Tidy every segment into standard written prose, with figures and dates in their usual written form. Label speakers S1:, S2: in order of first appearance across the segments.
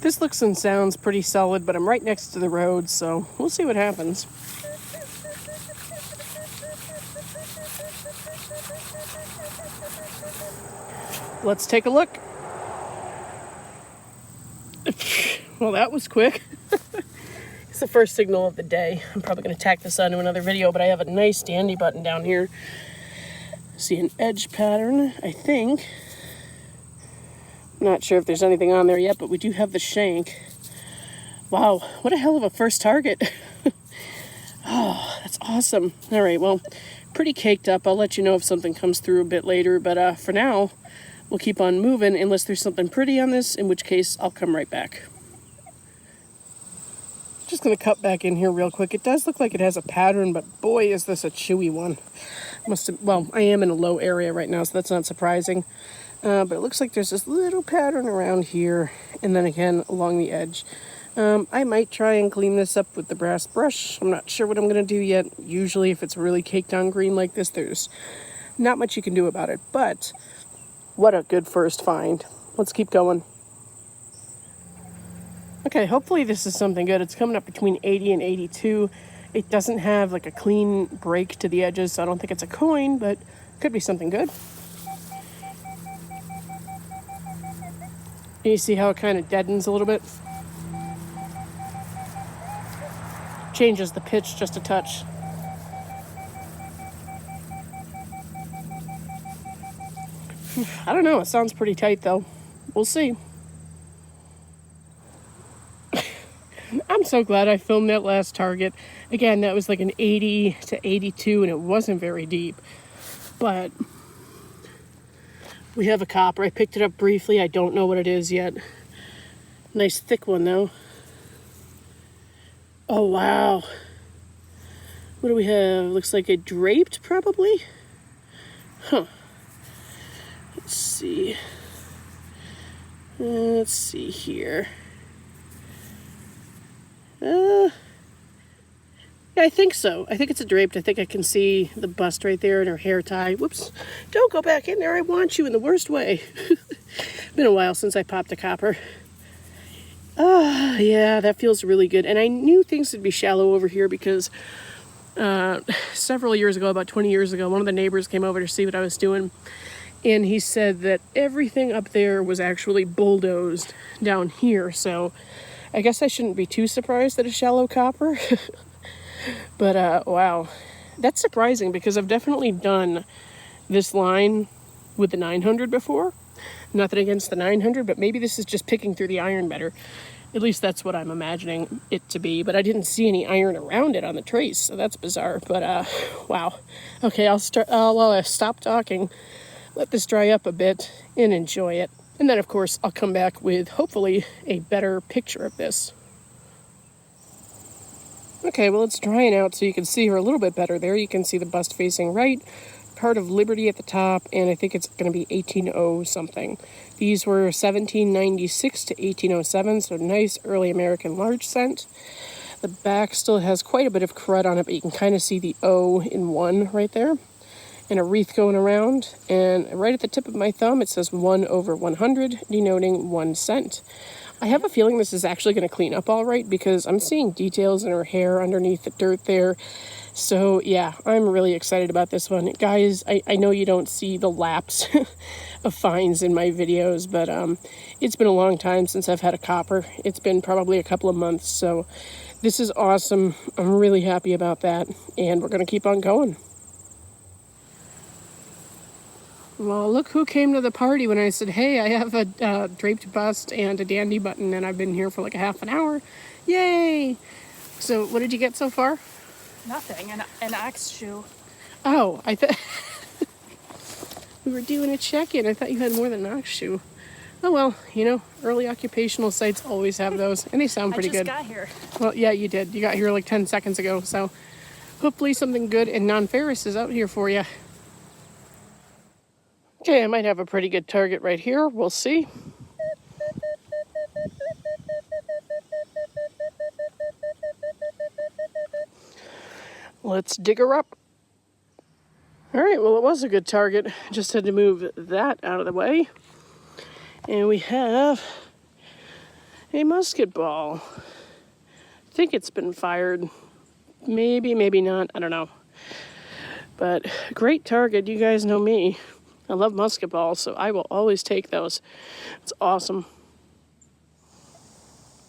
S1: This looks and sounds pretty solid, but I'm right next to the road, so we'll see what happens. Let's take a look. Well, that was quick. It's the first signal of the day. I'm probably going to tack this onto another video, but I have a nice dandy button down here. See an edge pattern, I think. Not sure if there's anything on there yet, but we do have the shank. Wow, what a hell of a first target. Oh, that's awesome. All right, well, pretty caked up. I'll let you know if something comes through a bit later, but for now, we'll keep on moving unless there's something pretty on this, in which case I'll come right back. Just going to cut back in here real quick. It does look like it has a pattern, but boy, is this a chewy one. Well, I am in a low area right now, so that's not surprising. But it looks like there's this little pattern around here, and then again along the edge. I might try and clean this up with the brass brush. I'm not sure what I'm going to do yet. Usually if it's really caked on green like this, there's not much you can do about it. But what a good first find. Let's keep going. Okay, hopefully this is something good. It's coming up between 80 and 82. It doesn't have like a clean break to the edges, so I don't think it's a coin, but it could be something good. And you see how it kind of deadens a little bit? Changes the pitch just a touch. I don't know, it sounds pretty tight though. We'll see. I'm so glad I filmed that last target. Again, that was like an 80 to 82 and it wasn't very deep. But we have a copper. I picked it up briefly. I don't know what it is yet. Nice thick one though. Oh wow. What do we have? Looks like a draped probably? Huh. Let's see. Let's see here. Yeah, I think so. I think it's a draped. I think I can see the bust right there and her hair tie. Whoops. Don't go back in there. I want you in the worst way. Been a while since I popped a copper. Yeah, that feels really good. And I knew things would be shallow over here because several years ago, about 20 years ago, one of the neighbors came over to see what I was doing. And he said that everything up there was actually bulldozed down here. So I guess I shouldn't be too surprised at a shallow copper. But wow, that's surprising because I've definitely done this line with the 900 before. Nothing against the 900, but maybe this is just picking through the iron better. At least that's what I'm imagining it to be, but I didn't see any iron around it on the trace, so that's bizarre. But wow. Okay, I'll stop talking, let this dry up a bit, and enjoy it. And then, of course, I'll come back with, hopefully, a better picture of this. Okay, well, it's drying out so you can see her a little bit better there. You can see the bust facing right, part of Liberty at the top, and I think it's going to be 1800 something. These were 1796 to 1807, so nice early American large cent. The back still has quite a bit of crud on it, but you can kind of see the O in 1 right there. And a wreath going around, and right at the tip of my thumb it says 1/100, denoting 1 cent. I have a feeling this is actually going to clean up all right because I'm seeing details in her hair underneath the dirt there. So yeah, I'm really excited about this one. Guys, I know you don't see the lapse of finds in my videos, but it's been a long time since I've had a copper. It's been probably a couple of months, so this is awesome. I'm really happy about that, and we're going to keep on going. Well, look who came to the party when I said, hey, I have a draped bust and a dandy button, and I've been here for like a half an hour. Yay! So what did you get so far?
S2: Nothing. An ox shoe.
S1: Oh, I thought we were doing a check-in. I thought you had more than an ox shoe. Oh, well, you know, early occupational sites always have those, and they sound pretty good.
S2: I just got here.
S1: Well, yeah, you did. You got here like 10 seconds ago, so hopefully something good and non-ferrous is out here for you. Okay, I might have a pretty good target right here. We'll see. Let's dig her up. All right, well, it was a good target. Just had to move that out of the way. And we have a musket ball. I think it's been fired. Maybe, maybe not. I don't know. But great target. You guys know me. I love musket balls, so I will always take those. It's awesome.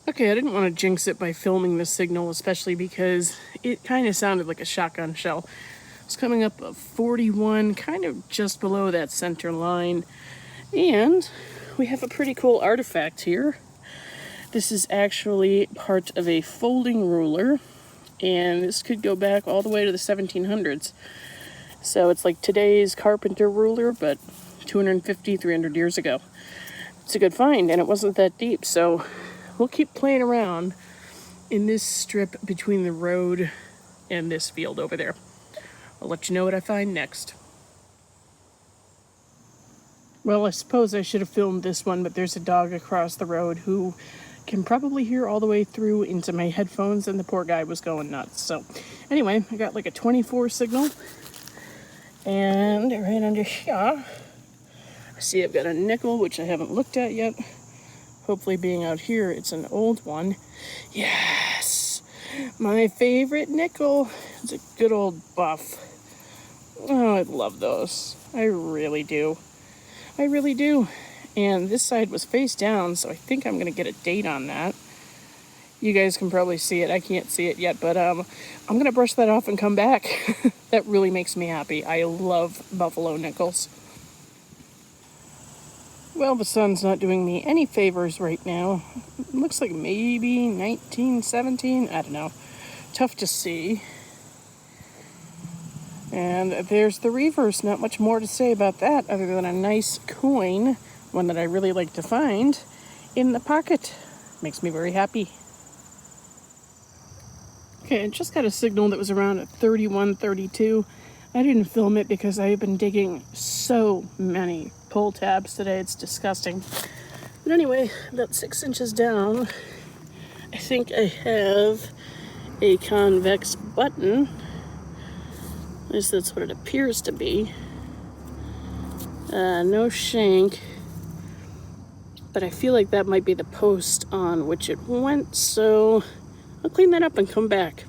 S1: Okay, I didn't want to jinx it by filming this signal, especially because it kind of sounded like a shotgun shell. It's coming up of 41, kind of just below that center line. And we have a pretty cool artifact here. This is actually part of a folding ruler, and this could go back all the way to the 1700s. So it's like today's carpenter ruler, but 250, 300 years ago. It's a good find, and it wasn't that deep, so we'll keep playing around in this strip between the road and this field over there. I'll let you know what I find next. Well, I suppose I should have filmed this one, but there's a dog across the road who can probably hear all the way through into my headphones, and the poor guy was going nuts. So anyway, I got like a 24 signal, and right under here, I see I've got a nickel, which I haven't looked at yet. Hopefully being out here, it's an old one. Yes, my favorite nickel. It's a good old buff. Oh, I love those. I really do. I really do. And this side was face down, so I think I'm going to get a date on that. You guys can probably see it. I can't see it yet, but I'm going to brush that off and come back. That really makes me happy. I love buffalo nickels. Well, the sun's not doing me any favors right now. It looks like maybe 1917. I don't know. Tough to see. And there's the reverse. Not much more to say about that other than a nice coin, one that I really like to find, in the pocket. Makes me very happy. Okay, I just got a signal that was around at 31, 32. I didn't film it because I've been digging so many pull tabs today. It's disgusting. But anyway, about 6 inches down, I think I have a convex button. At least that's what it appears to be. No shank. But I feel like that might be the post on which it went, so I'll clean that up and come back.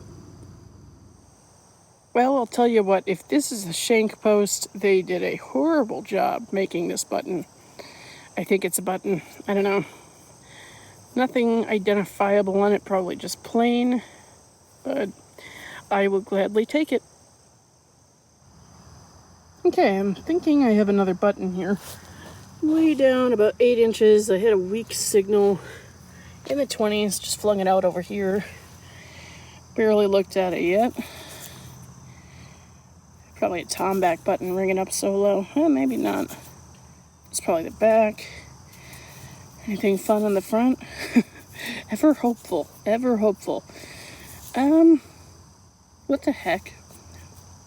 S1: Well, I'll tell you what, if this is a shank post, they did a horrible job making this button. I think it's a button. I don't know. Nothing identifiable on it, probably just plain, but I will gladly take it. Okay, I'm thinking I have another button here. Way down about 8 inches. I had a weak signal in the 20s, just flung it out over here. Barely looked at it yet. Probably a tomback button ringing up so low. Well, maybe not. It's probably the back. Anything fun on the front? Ever hopeful. Ever hopeful. What the heck?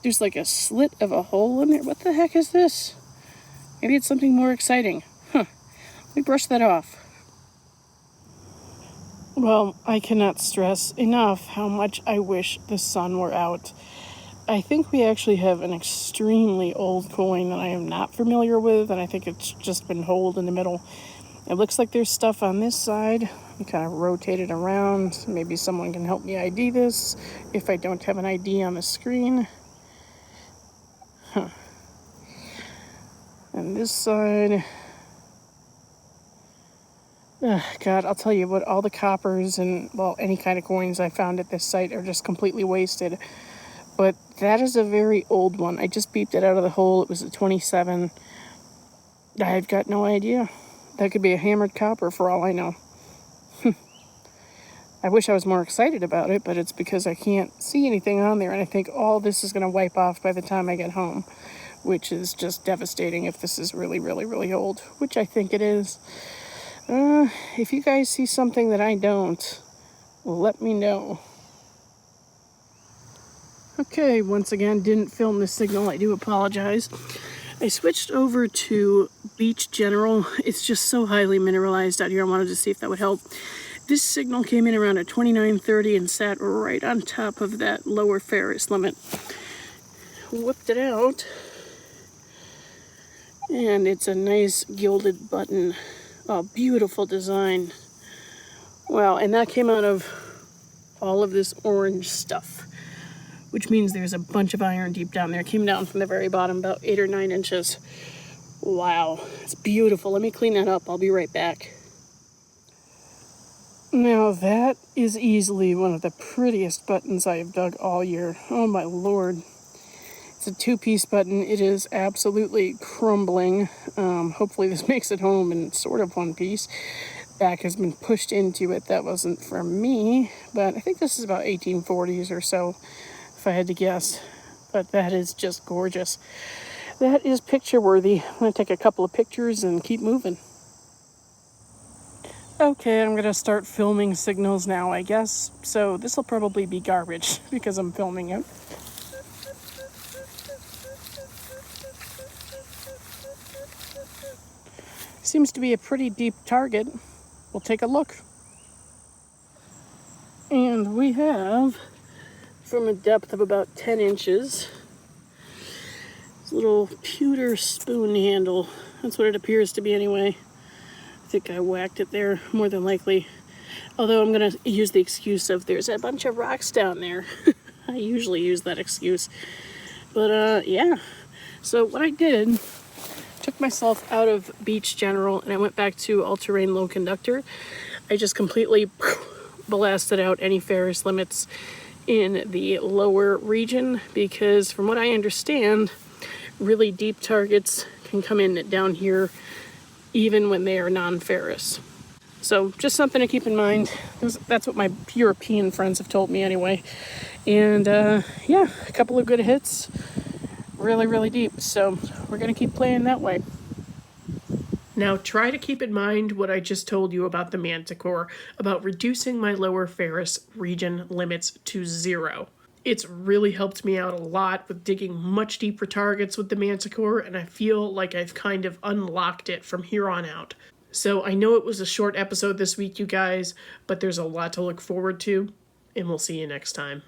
S1: There's like a slit of a hole in there. What the heck is this? Maybe it's something more exciting. Huh. Let me brush that off. Well, I cannot stress enough how much I wish the sun were out. I think we actually have an extremely old coin that I am not familiar with, and I think it's just been holed in the middle. It looks like there's stuff on this side. I'm kind of rotate it around. Maybe someone can help me ID this if I don't have an ID on the screen. Huh. And this side, God, I'll tell you what, all the coppers and, well, any kind of coins I found at this site are just completely wasted. But that is a very old one. I just beeped it out of the hole. It was a 27. I've got no idea. That could be a hammered copper for all I know. I wish I was more excited about it, but it's because I can't see anything on there, and I think all this is going to wipe off by the time I get home, which is just devastating if this is really, really, really old, which I think it is. If you guys see something that I don't, let me know. Okay, once again, didn't film this signal. I do apologize. I switched over to Beach General. It's just so highly mineralized out here. I wanted to see if that would help. This signal came in around at 2930 and sat right on top of that lower Ferris limit. Whipped it out, and it's a nice gilded button. Oh, beautiful design. Wow, and that came out of all of this orange stuff, which means there's a bunch of iron deep down there. It came down from the very bottom, about 8 or 9 inches. Wow, it's beautiful. Let me clean that up. I'll be right back. Now that is easily one of the prettiest buttons I have dug all year. Oh my lord. It's a 2-piece button. It is absolutely crumbling. Hopefully this makes it home in sort of one piece. Back has been pushed into it. That wasn't for me, but I think this is about 1840s or so, if I had to guess. But that is just gorgeous. That is picture worthy. I'm going to take a couple of pictures and keep moving. Okay, I'm going to start filming signals now, I guess. So this will probably be garbage because I'm filming it. Seems to be a pretty deep target. We'll take a look. And we have, from a depth of about 10 inches, this little pewter spoon handle. That's what it appears to be anyway. I think I whacked it there, more than likely. Although I'm going to use the excuse of there's a bunch of rocks down there. I usually use that excuse. But yeah. So what I did, took myself out of Beach General and I went back to all-terrain low conductor. I just completely blasted out any ferrous limits in the lower region because from what I understand, really deep targets can come in down here even when they are non-ferrous. So just something to keep in mind. That's what my European friends have told me anyway. And yeah, a couple of good hits. Really, really deep. So we're going to keep playing that way. Now try to keep in mind what I just told you about the Manticore, about reducing my lower ferrous region limits to 0. It's really helped me out a lot with digging much deeper targets with the Manticore, and I feel like I've kind of unlocked it from here on out. So I know it was a short episode this week, you guys, but there's a lot to look forward to, and we'll see you next time.